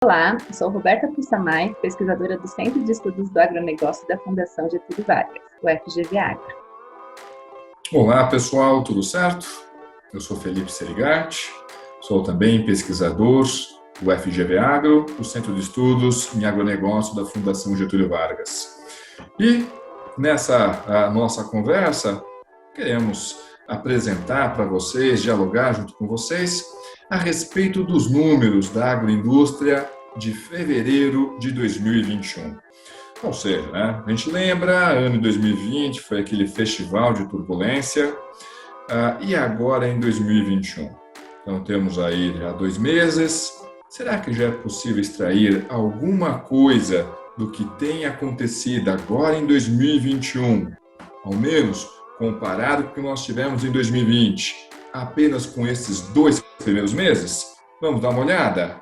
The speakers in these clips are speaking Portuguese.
Olá, eu sou Roberta Pussamay, pesquisadora do Centro de Estudos do Agronegócio da Fundação Getúlio Vargas, o FGV Agro. Olá pessoal, tudo certo? Eu sou Felipe Serigatti, sou também pesquisador do FGV Agro, o Centro de Estudos em Agronegócio da Fundação Getúlio Vargas. E nessa nossa conversa, queremos apresentar para vocês, dialogar junto com vocês, a respeito dos números da agroindústria de fevereiro de 2021. Ou seja, né, a gente lembra, ano de 2020 foi aquele festival de turbulência, e agora em 2021? Então temos aí já 2 meses. Será que já é possível extrair alguma coisa do que tem acontecido agora em 2021? Ao menos comparado com o que nós tivemos em 2020, apenas com esses 2 primeiros meses? Vamos dar uma olhada?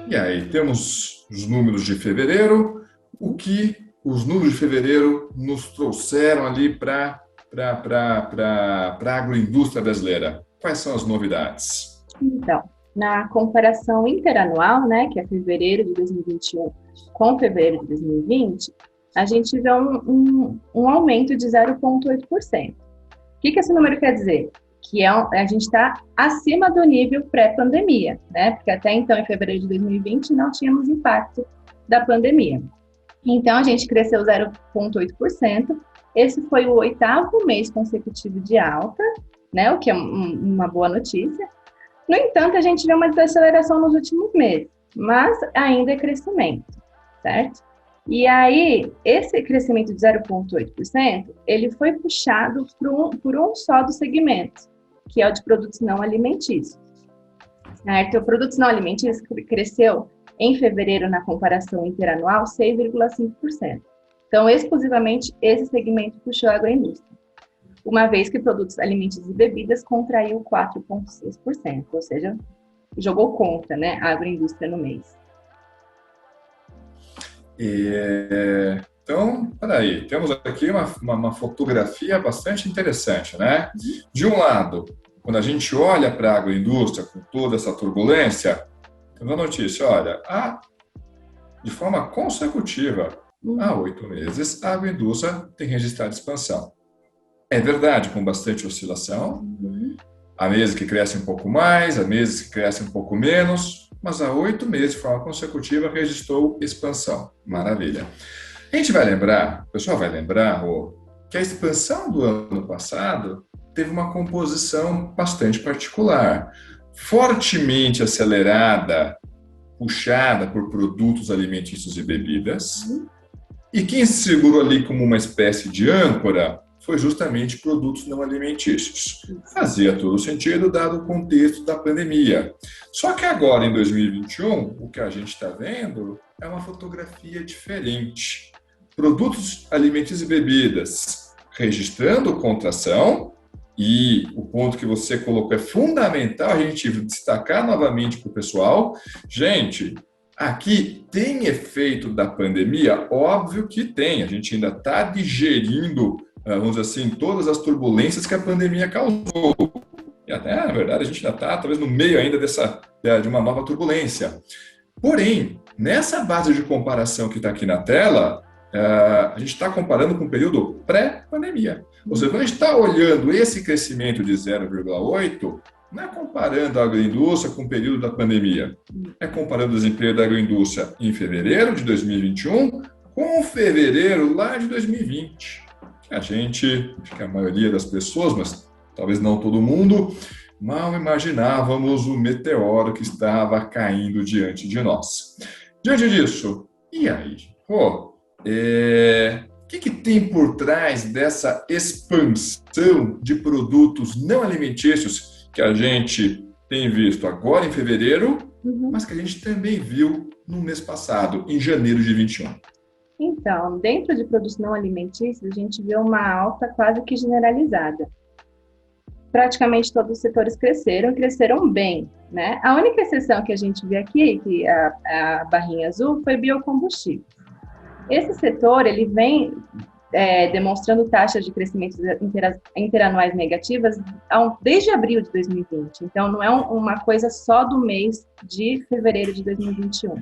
E aí, temos os números de fevereiro, o que os números de fevereiro nos trouxeram ali para a agroindústria brasileira? Quais são as novidades? Então, na comparação interanual, né, que é fevereiro de 2021 com fevereiro de 2020, a gente vê um aumento de 0,8%. O que esse número quer dizer? Que a gente está acima do nível pré-pandemia, né? Porque até então, em fevereiro de 2020, não tínhamos impacto da pandemia. Então, a gente cresceu 0,8%. Esse foi o 8º mês consecutivo de alta, né? O que é uma boa notícia. No entanto, a gente vê uma desaceleração nos últimos meses, mas ainda é crescimento, certo? E aí, esse crescimento de 0,8%, ele foi puxado por um só dos segmentos, que é o de produtos não alimentícios. Certo? O produtos não alimentícios cresceu em fevereiro, na comparação interanual, 6,5%. Então, exclusivamente, esse segmento puxou a agroindústria, uma vez que produtos alimentícios e bebidas contraiu 4,6%, ou seja, jogou contra, né, a agroindústria no mês. Então, peraí, temos aqui uma fotografia bastante interessante, né? De um lado, quando a gente olha para a agroindústria com toda essa turbulência, temos a notícia, olha, de forma consecutiva, há 8 meses, a agroindústria tem registrado expansão. É verdade, com bastante oscilação, há meses que crescem um pouco mais, há meses que crescem um pouco menos, mas há 8 meses, de forma consecutiva, registrou expansão. Maravilha. A gente vai lembrar, o pessoal vai lembrar, que a expansão do ano passado teve uma composição bastante particular, fortemente acelerada, puxada por produtos alimentícios e bebidas, e quem se segurou ali como uma espécie de âncora foi justamente produtos não alimentícios. Fazia todo sentido, dado o contexto da pandemia. Só que agora, em 2021, o que a gente está vendo é uma fotografia diferente. Produtos alimentícios e bebidas registrando contração, e o ponto que você colocou é fundamental a gente destacar novamente para o pessoal. Gente, aqui tem efeito da pandemia? Óbvio que tem. A gente ainda está digerindo, vamos dizer assim, todas as turbulências que a pandemia causou. E até, na verdade, a gente ainda está, talvez, no meio ainda de uma nova turbulência. Porém, nessa base de comparação que está aqui na tela, a gente está comparando com o período pré-pandemia. Ou seja, quando a gente está olhando esse crescimento de 0,8%, não é comparando a agroindústria com o período da pandemia, é comparando o desempenho da agroindústria em fevereiro de 2021 com fevereiro lá de 2020. Acho que a maioria das pessoas, mas talvez não todo mundo, mal imaginávamos o meteoro que estava caindo diante de nós. Diante disso, e aí? O que tem por trás dessa expansão de produtos não alimentícios que a gente tem visto agora em fevereiro, mas que a gente também viu no mês passado, em janeiro de 21? Então, dentro de produtos não alimentícios, a gente vê uma alta quase que generalizada. Praticamente todos os setores cresceram bem, né? A única exceção que a gente vê aqui, que a barrinha azul, foi biocombustível. Esse setor, ele vem demonstrando taxas de crescimento interanuais negativas desde abril de 2020. Então, não é uma coisa só do mês de fevereiro de 2021.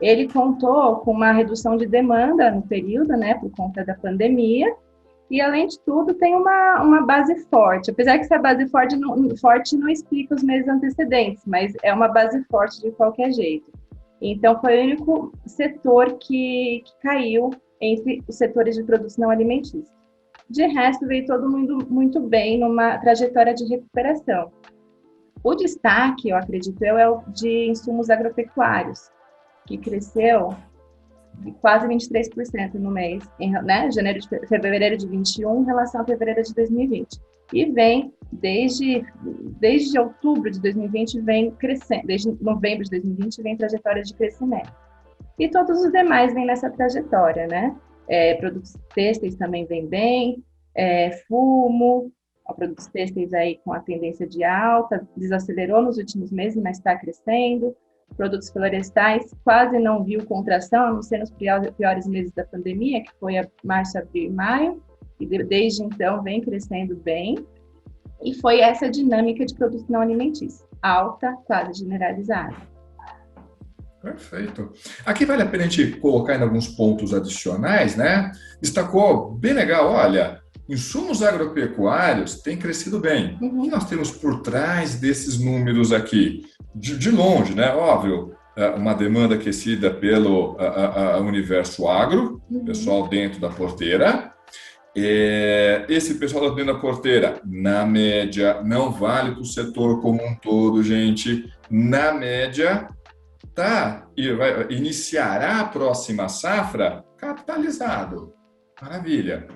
Ele contou com uma redução de demanda no período, né, por conta da pandemia, e, além de tudo, tem uma base forte. Apesar que essa base forte não explica os meses antecedentes, mas é uma base forte de qualquer jeito. Então, foi o único setor que caiu entre os setores de produtos não alimentícios. De resto, veio todo mundo muito bem numa trajetória de recuperação. O destaque, eu acredito, é o de insumos agropecuários, que cresceu quase 23% no mês, né, fevereiro de 21 em relação a fevereiro de 2020. E vem, desde outubro de 2020, vem crescendo, desde novembro de 2020, vem trajetória de crescimento. E todos os demais vêm nessa trajetória, né? Produtos têxteis também vêm bem, fumo, produtos têxteis aí com a tendência de alta, desacelerou nos últimos meses, mas está crescendo. Produtos florestais quase não viu contração, a não ser nos piores meses da pandemia, que foi a março, abril e maio, e desde então vem crescendo bem. E foi essa dinâmica de produtos não alimentícios, alta, quase generalizada. Perfeito. Aqui vale a pena a gente colocar em alguns pontos adicionais, né? Destacou bem legal, olha, insumos agropecuários têm crescido bem. E nós temos por trás desses números aqui, de longe, né? Óbvio, uma demanda aquecida pelo universo agro, pessoal dentro da porteira. Esse pessoal dentro da porteira, na média, não vale para o setor como um todo, gente. Na média, iniciará a próxima safra capitalizado. Maravilha.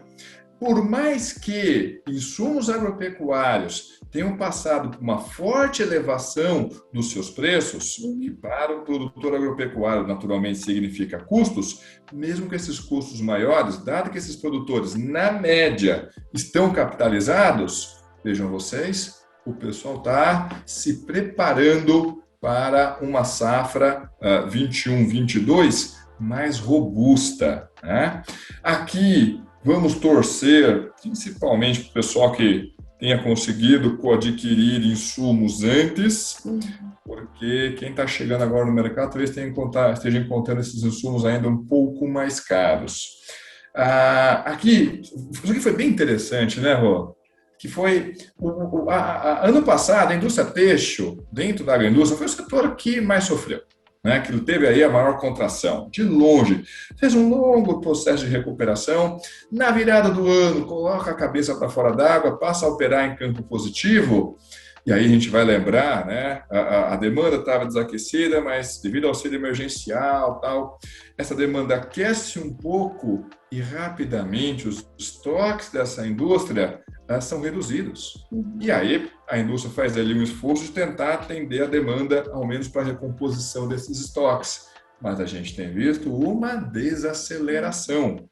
Por mais que insumos agropecuários tenham passado por uma forte elevação dos seus preços, que para o produtor agropecuário naturalmente significa custos, mesmo com esses custos maiores, dado que esses produtores, na média, estão capitalizados, vejam vocês, o pessoal está se preparando para uma safra 21-22 mais robusta, né? Aqui, vamos torcer, principalmente para o pessoal que tenha conseguido adquirir insumos antes, porque quem está chegando agora no mercado talvez esteja encontrando esses insumos ainda um pouco mais caros. Isso aqui foi bem interessante, né, Rô? Que foi, ano passado, a indústria têxtil, dentro da agroindústria, foi o setor que mais sofreu, né, que teve aí a maior contração, de longe. Fez um longo processo de recuperação. Na virada do ano, coloca a cabeça para fora d'água, passa a operar em campo positivo, e aí a gente vai lembrar, né, a demanda estava desaquecida, mas devido ao auxílio emergencial, tal, essa demanda aquece um pouco e rapidamente os estoques dessa indústria são reduzidos. E aí a indústria faz ali um esforço de tentar atender a demanda, ao menos para a recomposição desses estoques. Mas a gente tem visto uma desaceleração.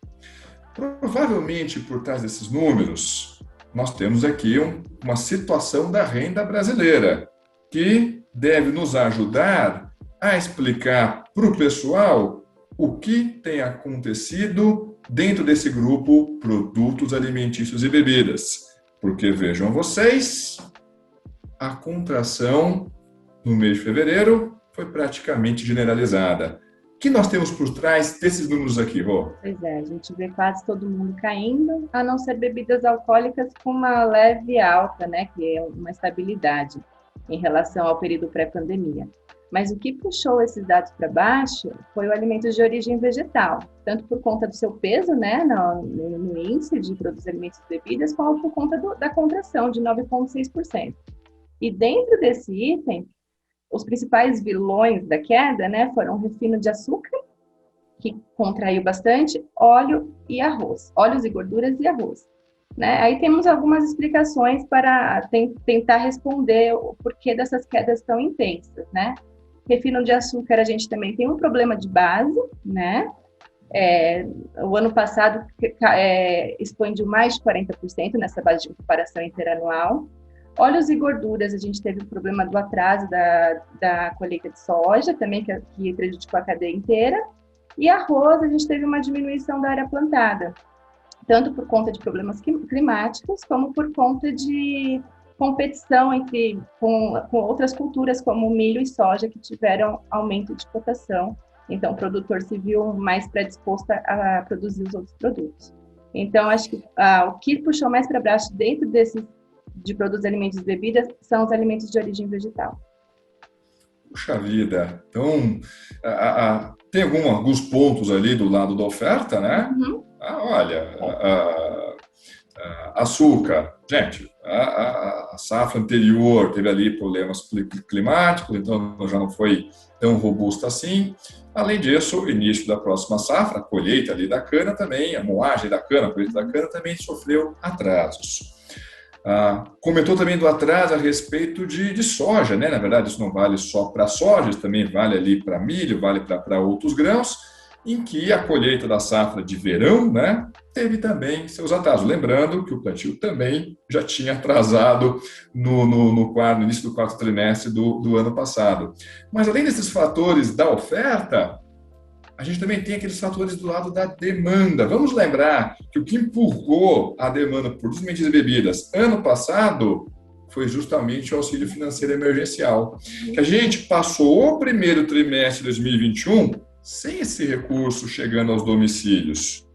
Provavelmente, por trás desses números, nós temos aqui uma situação da renda brasileira, que deve nos ajudar a explicar para o pessoal o que tem acontecido dentro desse grupo produtos alimentícios e bebidas. Porque, vejam vocês, a contração no mês de fevereiro foi praticamente generalizada. O que nós temos por trás desses números aqui, Rô? Pois é, a gente vê quase todo mundo caindo, a não ser bebidas alcoólicas com uma leve alta, né, que é uma estabilidade em relação ao período pré-pandemia. Mas o que puxou esses dados para baixo foi o alimento de origem vegetal, tanto por conta do seu peso, né, no índice de produtos, alimentos e bebidas, como por conta da contração de 9,6%. E dentro desse item, os principais vilões da queda, né, foram o refino de açúcar, que contraiu bastante, óleo e arroz, óleos e gorduras e arroz. Né? Aí temos algumas explicações para tentar responder o porquê dessas quedas tão intensas, né? Refino de açúcar, a gente também tem um problema de base, né? O ano passado expandiu mais de 40% nessa base de comparação interanual. Óleos e gorduras, a gente teve o problema do atraso da colheita de soja, também que prejudicou a cadeia inteira. E arroz, a gente teve uma diminuição da área plantada. tanto por conta de problemas climáticos, como por conta de competição com outras culturas, como milho e soja, que tiveram aumento de cotação. Então, o produtor se viu mais predisposto a produzir os outros produtos. Então, acho que o que puxou mais para baixo dentro de produtos, alimentos e bebidas são os alimentos de origem vegetal. Puxa vida. Então, tem alguns pontos ali do lado da oferta, né? Uhum. Olha, açúcar. Gente, a safra anterior teve ali problemas climáticos, então já não foi tão robusta assim. Além disso, o início da próxima safra, a colheita ali da cana também, a moagem da cana, a colheita da cana também sofreu atrasos. Comentou também do atraso a respeito de soja, né? Na verdade, isso não vale só para soja, isso também vale ali para milho, vale para outros grãos, em que a colheita da safra de verão, né, teve também seus atrasos. Lembrando que o plantio também já tinha atrasado no início do quarto trimestre do ano passado. Mas além desses fatores da oferta, a gente também tem aqueles fatores do lado da demanda. Vamos lembrar que o que empurrou a demanda por alimentos e bebidas ano passado foi justamente o auxílio financeiro emergencial, que a gente passou o primeiro trimestre de 2021 sem esse recurso chegando aos domicílios.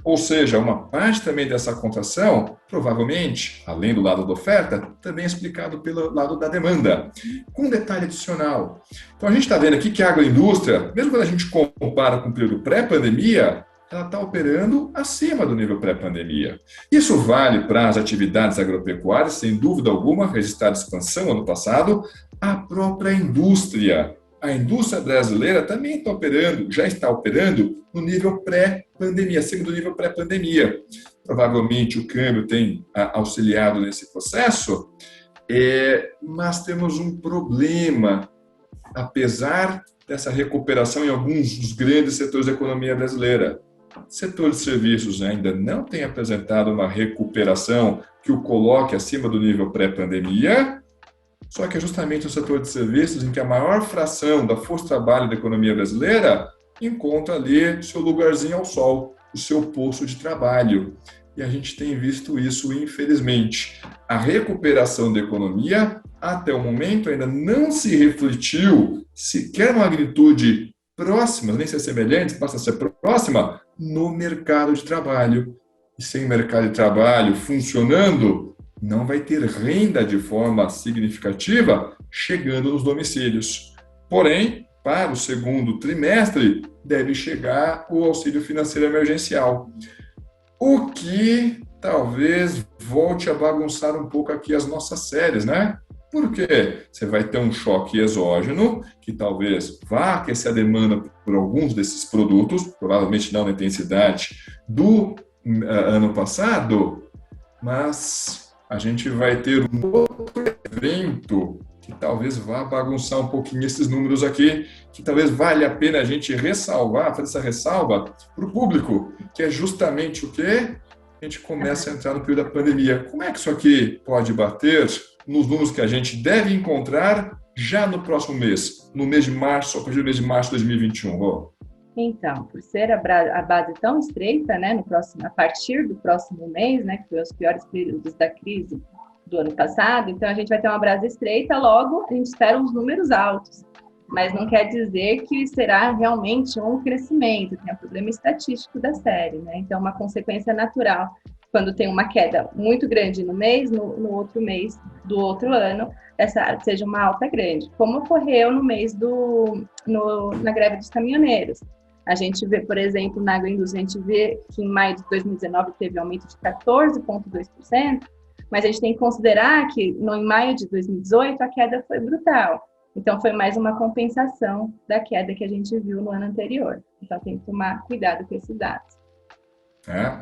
Ou seja, uma parte também dessa contração, provavelmente, além do lado da oferta, também é explicado pelo lado da demanda. Com um detalhe adicional. Então, a gente está vendo aqui que a agroindústria, mesmo quando a gente compara com o período pré-pandemia, ela está operando acima do nível pré-pandemia. Isso vale para as atividades agropecuárias, sem dúvida alguma, registrada expansão ano passado, a própria indústria. A indústria brasileira também já está operando no nível pré-pandemia, acima do nível pré-pandemia. Provavelmente o câmbio tem auxiliado nesse processo, mas temos um problema. Apesar dessa recuperação em alguns dos grandes setores da economia brasileira, o setor de serviços ainda não tem apresentado uma recuperação que o coloque acima do nível pré-pandemia. Só que é justamente o setor de serviços em que a maior fração da força de trabalho da economia brasileira encontra ali seu lugarzinho ao sol, o seu posto de trabalho. E a gente tem visto isso, infelizmente. A recuperação da economia, até o momento, ainda não se refletiu sequer uma magnitude próxima, nem ser semelhante, passa a ser próxima, no mercado de trabalho. E sem mercado de trabalho funcionando, não vai ter renda de forma significativa chegando nos domicílios. Porém, para o segundo trimestre, deve chegar o auxílio financeiro emergencial, o que talvez volte a bagunçar um pouco aqui as nossas séries, né? Por quê? Você vai ter um choque exógeno, que talvez vá aquecer a demanda por alguns desses produtos, provavelmente não na intensidade do ano passado, mas a gente vai ter um outro evento que talvez vá bagunçar um pouquinho esses números aqui, que talvez valha a pena a gente ressalvar, fazer essa ressalva para o público, que é justamente o quê? A gente começa a entrar no período da pandemia. Como é que isso aqui pode bater nos números que a gente deve encontrar já no próximo mês, no mês de março, a partir do mês de março de 2021? Rô? Então, por ser a base tão estreita, né, a partir do próximo mês, né, que foi os piores períodos da crise do ano passado, então a gente vai ter uma base estreita, logo a gente espera uns números altos, mas não quer dizer que será realmente um crescimento, tem um problema estatístico da série, né, então uma consequência natural, quando tem uma queda muito grande no mês, no outro mês do outro ano, essa seja uma alta grande, como ocorreu no mês na greve dos caminhoneiros. A gente vê, por exemplo, na agroindústria, a gente vê que em maio de 2019 teve aumento de 14,2%, mas a gente tem que considerar que em maio de 2018 a queda foi brutal. Então, foi mais uma compensação da queda que a gente viu no ano anterior. Então, tem que tomar cuidado com esses dados.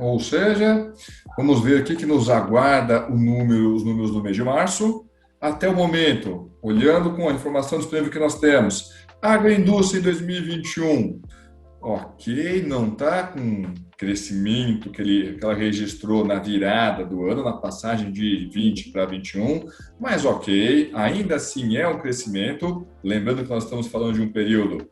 Ou seja, vamos ver aqui que nos aguarda os números do mês de março. Até o momento, olhando com a informação disponível que nós temos, a agroindústria em 2021... ok, não está com o crescimento que ela registrou na virada do ano, na passagem de 20 para 21, mas ok, ainda assim é um crescimento, lembrando que nós estamos falando de um período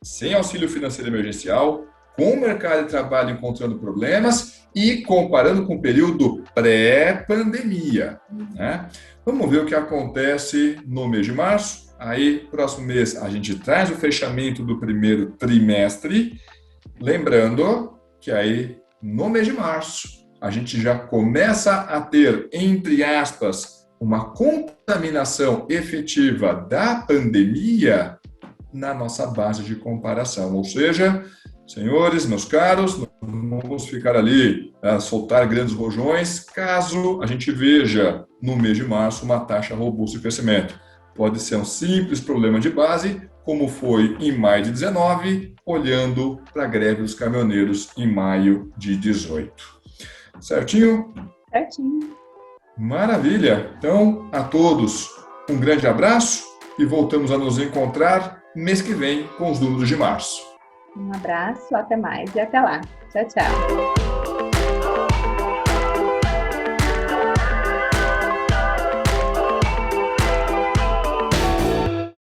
sem auxílio financeiro emergencial, com o mercado de trabalho encontrando problemas e comparando com o período pré-pandemia, né? Vamos ver o que acontece no mês de março. Aí, próximo mês, a gente traz o fechamento do primeiro trimestre. Lembrando que aí, no mês de março, a gente já começa a ter, entre aspas, uma contaminação efetiva da pandemia na nossa base de comparação. Ou seja, senhores, meus caros, não vamos ficar ali a soltar grandes rojões caso a gente veja no mês de março uma taxa robusta de crescimento. Pode ser um simples problema de base, como foi em maio de 19, olhando para a greve dos caminhoneiros em maio de 18. Certinho? Certinho. Maravilha! Então, a todos, um grande abraço e voltamos a nos encontrar mês que vem com os números de março. Um abraço, até mais e até lá. Tchau, tchau.